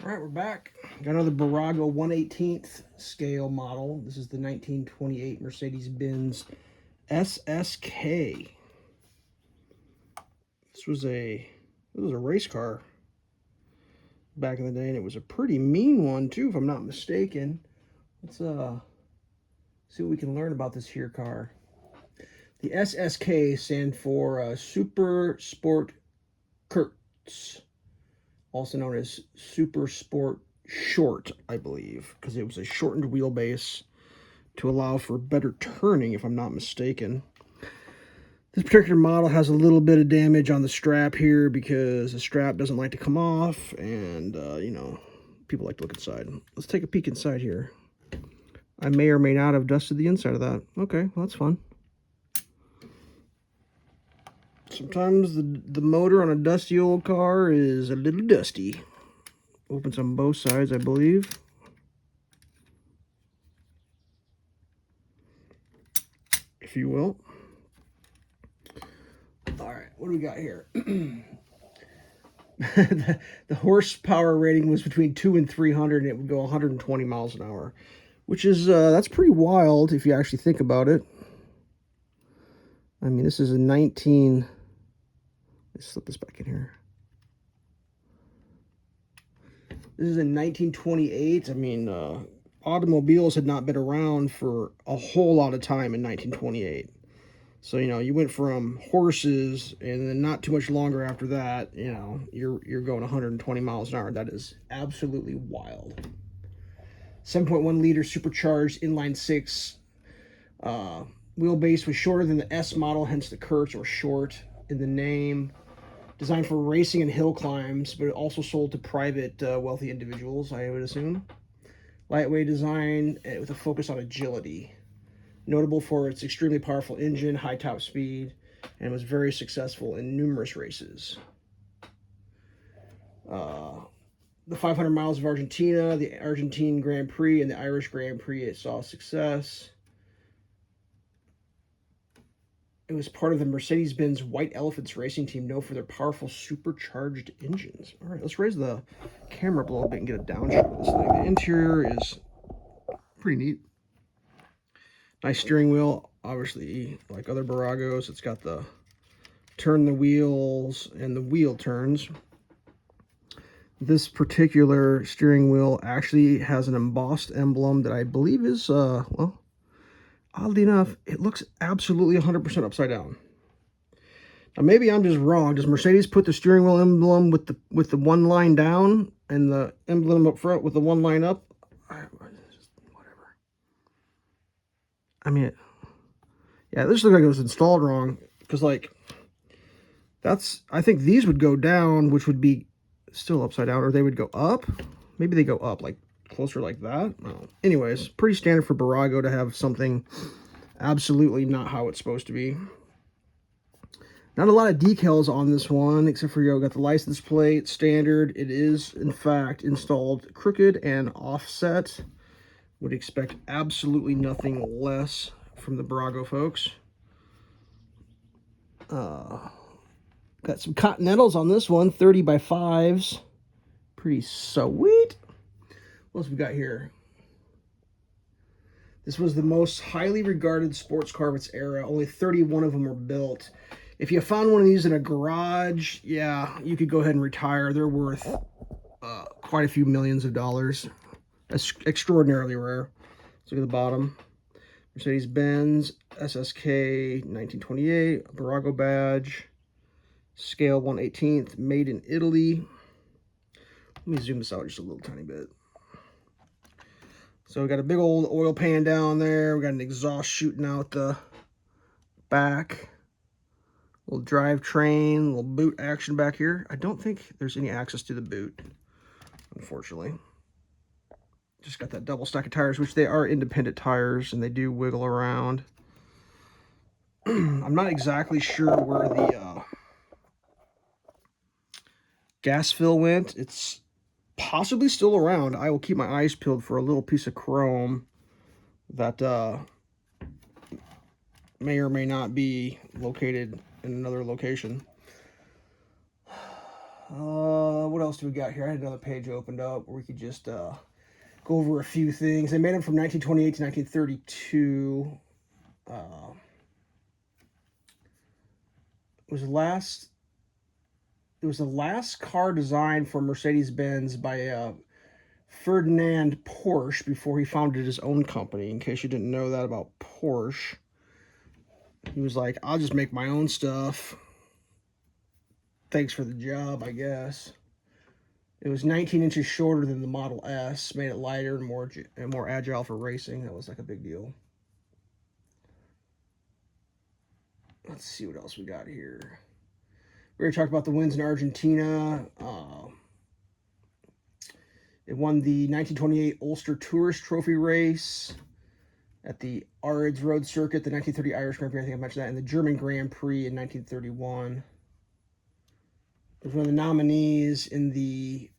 All right, we're back. Got another Bburago 1/18th scale model. This is the 1928 Mercedes-Benz SSK. This was a race car back in the day, and it was a pretty mean one too, if I'm not mistaken. Let's see what we can learn about this here car. The SSK stand for Super Sport Kurz, also known as Super Sport Short, I believe, because it was a shortened wheelbase to allow for better turning, if I'm not mistaken. This particular model has a little bit of damage on the strap here because the strap doesn't like to come off, and you know, people like to look inside. Let's take a peek inside here. I may or may not have dusted the inside of that. Okay, well, that's fun. Sometimes the motor on a dusty old car is a little dusty. Opens on both sides, I believe. If you will. All right, what do we got here? the horsepower rating was between 200 and 300, and it would go 120 miles an hour, which is that's pretty wild if you actually think about it. I mean, this is a 19. Let's slip this back in here. This is in 1928. I mean, automobiles had not been around for a whole lot of time in 1928. So, you know, you went from horses, and then not too much longer after that, you know, you're going 120 miles an hour. That is absolutely wild. 7.1 liter supercharged inline-six. Wheelbase was shorter than the S model, hence the Kurz, or short in the name. Designed for racing and hill climbs, but it also sold to private wealthy individuals, I would assume. Lightweight design with a focus on agility. Notable for its extremely powerful engine, high top speed, and was very successful in numerous races. The 500 miles of Argentina, the Argentine Grand Prix, and the Irish Grand Prix, it saw success. It was part of the Mercedes-Benz White Elephants racing team, known for their powerful supercharged engines. All right, let's raise the camera up a little bit and get a downshot of this thing. The interior is pretty neat. Nice steering wheel, obviously, like other Bburagos. It's got the turn the wheels and the wheel turns. This particular steering wheel actually has an embossed emblem that I believe is, well, oddly enough, it looks absolutely 100% upside down. Now, maybe I'm just wrong. Does Mercedes put the steering wheel emblem with the one line down and the emblem up front with the one line up? Whatever. I mean, yeah, this looks like it was installed wrong, because, like, I think these would go down, which would be still upside down, or they would go up. Maybe they go up, like, closer like that. Oh. Anyways, pretty standard for Bburago to have something absolutely not how it's supposed to be. Not a lot of decals on this one, except for, you know, got the license plate, standard. It is, in fact, installed crooked and offset. Would expect absolutely nothing less from the Bburago folks. Got some Continentals on this one, 30 by 5s. Pretty sweet. What else we got here? This was the most highly regarded sports car of its era. Only 31 of them were built. If you found one of these in a garage, yeah, you could go ahead and retire. They're worth quite a few millions of dollars. That's extraordinarily rare. Let's look at the bottom. Mercedes-Benz SSK 1928, Bburago badge, scale 1/18th, made in Italy. Let me zoom this out just a little tiny bit. So we got a big old oil pan down there. We got an exhaust shooting out the back. Little drivetrain, little boot action back here. I don't think there's any access to the boot, unfortunately. Just got that double stack of tires, which they are independent tires, and they do wiggle around. I'm not exactly sure where the gas fill went. It's possibly still around. I will keep my eyes peeled for a little piece of chrome that may or may not be located in another location. What else do we got here? I had another page opened up where we could just go over a few things. They made them from 1928 to 1932. It was the last car designed for Mercedes-Benz by Ferdinand Porsche before he founded his own company. In case you didn't know that about Porsche, he was like, I'll just make my own stuff. Thanks for the job, I guess. It was 19 inches shorter than the Model S, made it lighter and more agile for racing. That was like a big deal. Let's see what else we got here. We already talked about the wins in Argentina. It won the 1928 Ulster Tourist Trophy race at the Arids Road Circuit, the 1930 Irish Grand Prix, I think I mentioned that, and the German Grand Prix in 1931. It was one of the nominees in the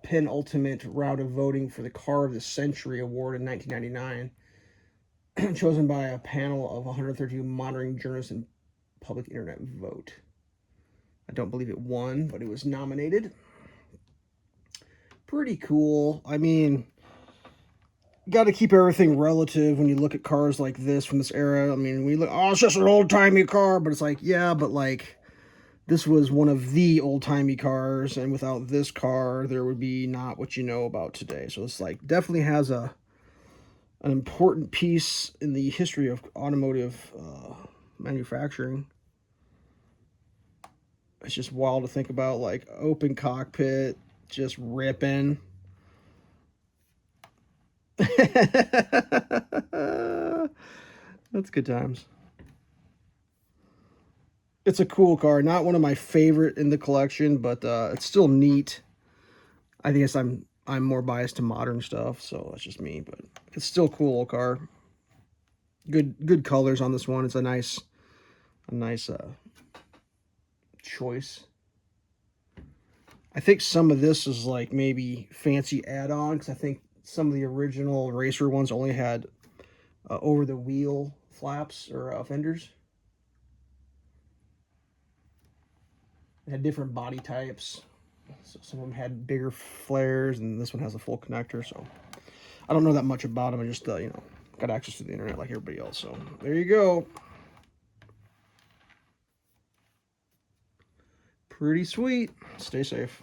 penultimate round of voting for the Car of the Century Award in 1999, chosen by a panel of 132 monitoring journalists and public internet vote. I don't believe it won, but it was nominated. Pretty cool. I mean, got to keep everything relative when you look at cars like this from this era. I mean, we look, oh, it's just an old-timey car, but it's like, yeah, but like, this was one of the old-timey cars, and without this car, there would be not what you know about today. So it's like, definitely has an important piece in the history of automotive manufacturing. It's just wild to think about, like, open cockpit, just ripping. That's good times. It's a cool car. Not one of my favorite in the collection, but it's still neat. I guess I'm more biased to modern stuff, so that's just me. But it's still a cool little car. Good colors on this one. It's a nice choice. I think some of this is like maybe fancy add-on, because I think some of the original racer ones only had over-the-wheel flaps or fenders. They had different body types. So some of them had bigger flares, and this one has a full connector. So I don't know that much about them. I just, you know, got access to the internet like everybody else. So there you go. Pretty sweet. Stay safe.